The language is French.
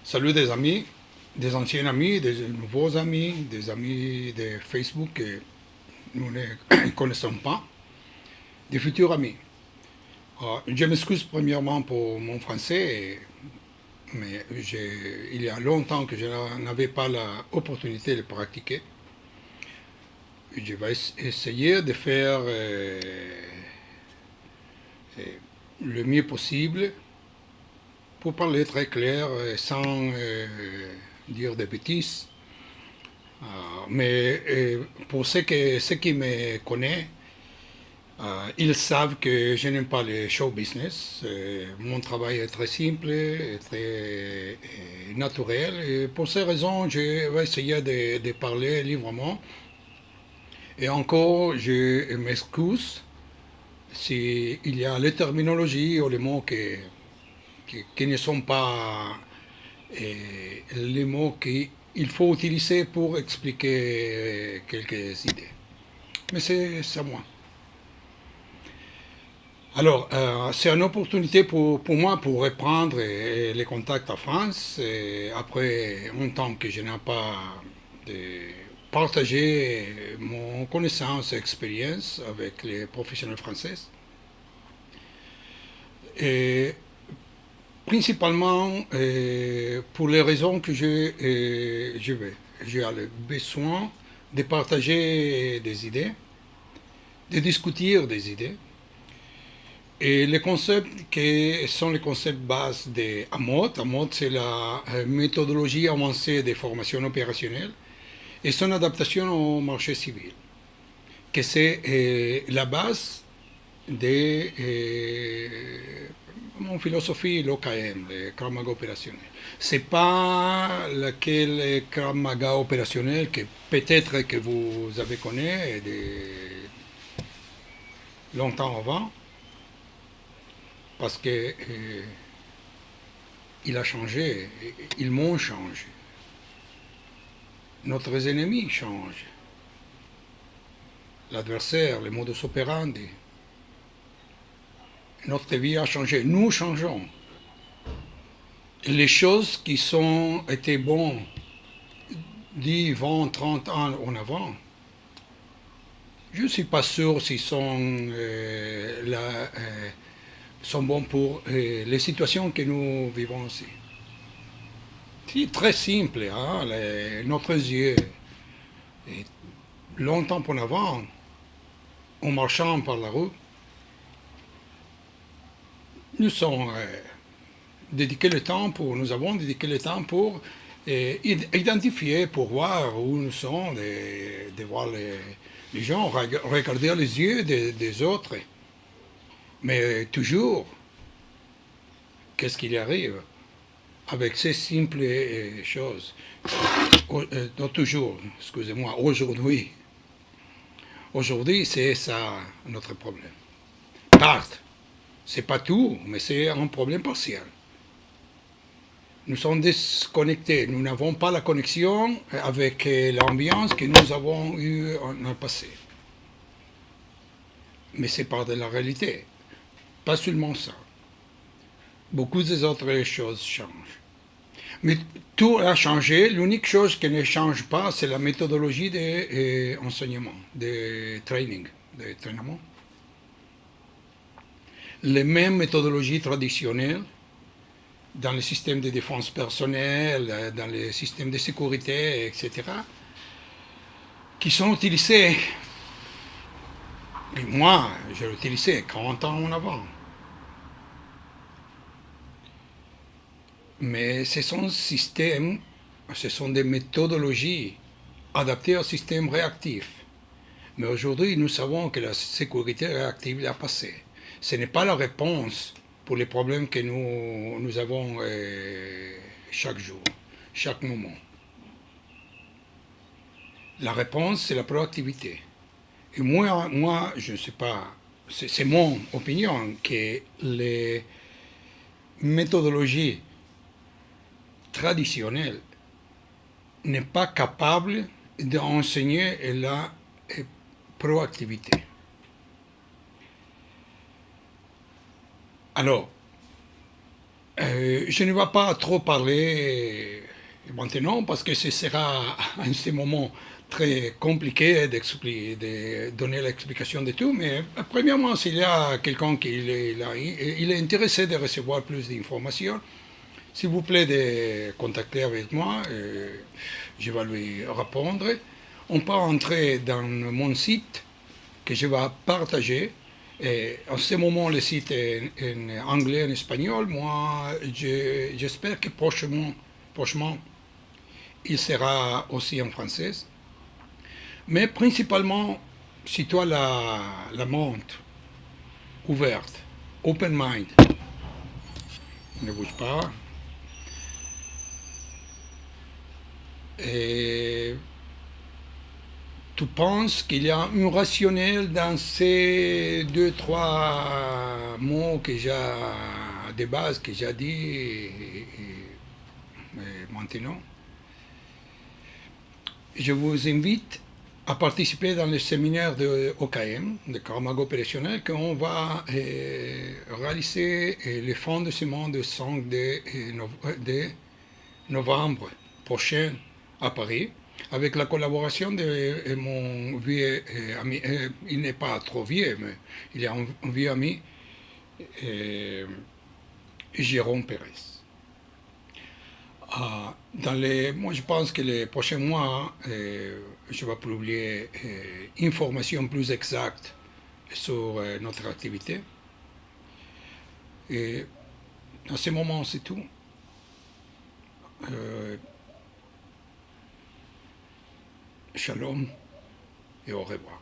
Salut des amis, des anciens amis, des nouveaux amis, des amis de Facebook que nous ne connaissons pas, des futurs amis. Je m'excuse premièrement pour mon français, mais il y a longtemps que je n'avais pas l'opportunité de pratiquer. Je vais essayer de faire le mieux possible pour parler très clair sans dire des bêtises. Mais pour ceux qui me connaissent, ils savent que je n'aime pas le show business. Mon travail est très simple, et très naturel. Et pour ces raisons, je vais essayer de parler librement. Et encore, je m'excuse s'il y a les terminologies ou les mots qui ne sont pas les mots qu'il faut utiliser pour expliquer quelques idées. Mais c'est à moi. Alors, c'est une opportunité pour moi pour reprendre les contacts en France. Et après un temps que je n'ai pas de partager mon connaissance et expérience avec les professionnels français. Et principalement pour les raisons que je vais. J'ai le besoin de partager des idées, de discuter des idées. Et les concepts qui sont les concepts bases de AMOD. AMOD, c'est la méthodologie avancée de formation opérationnelle et son adaptation au marché civil, que c'est la base de mon philosophie, l'OKM, le Krav Maga opérationnel. C'est pas lequel Krav Maga opérationnel que peut-être que vous avez connu longtemps avant, parce que il a changé, ils m'ont changé. Notre ennemi change. L'adversaire, le modus operandi. Notre vie a changé. Nous changeons. Les choses qui sont étaient bonnes 10, 20, 30 ans en avant, je ne suis pas sûr s'ils sont bons pour les situations que nous vivons ici. C'est très simple, hein, notre yeux. Et longtemps en avant, en marchant par la rue, nous avons dédié le temps pour identifier, pour voir où nous sommes, de voir les gens, regarder les yeux des autres. Mais toujours, qu'est-ce qu'il arrive avec ces simples choses? Non, toujours, excusez-moi, aujourd'hui. Aujourd'hui, c'est ça notre problème. Part, c'est pas tout, mais c'est un problème partiel. Nous sommes déconnectés, nous n'avons pas la connexion avec l'ambiance que nous avons eue dans le passé. Mais c'est part de la réalité. Pas seulement ça. Beaucoup des autres choses changent. Mais tout a changé. L'unique chose qui ne change pas, c'est la méthodologie d'enseignement, de training, de trainement. Les mêmes méthodologies traditionnelles dans le système de défense personnelle, dans le système de sécurité, etc., qui sont utilisées. Et moi, je l'ai utilisé 40 ans en avant. Mais ce sont des méthodologies adaptées au système réactif. Mais aujourd'hui, nous savons que la sécurité réactive est passée. Ce n'est pas la réponse pour les problèmes que nous avons chaque jour, chaque moment. La réponse, c'est la proactivité. Et moi je ne sais pas, c'est mon opinion que les méthodologies traditionnelles n'est pas capable d'enseigner la proactivité. Alors, Je ne vais pas trop parler maintenant parce que ce sera en ce moment très compliqué de donner l'explication de tout, mais premièrement, s'il y a quelqu'un qui il est intéressé de recevoir plus d'informations, s'il vous plaît de contacter avec moi, je vais lui répondre. On peut entrer dans mon site que je vais partager. Et en ce moment, le site est en anglais, en espagnol. Moi, j'espère que prochainement, il sera aussi en français. Mais principalement, si toi la montre ouverte, open mind, ne bouge pas. Et tu penses qu'il y a un rationnel dans ces deux, trois mots que j'ai, de base que j'ai dit maintenant. Je vous invite à participer dans le séminaire de OKM, de Karamago opérationnel, qu'on va réaliser le fonds de semaine de 5 de novembre prochain à Paris, avec la collaboration de mon vieux ami, il n'est pas trop vieux, mais il est un vieux ami, Jérôme Pérez. Moi, je pense que les prochains mois, je vais publier informations plus exactes sur notre activité. Et à ce moment, c'est tout. Shalom et au revoir.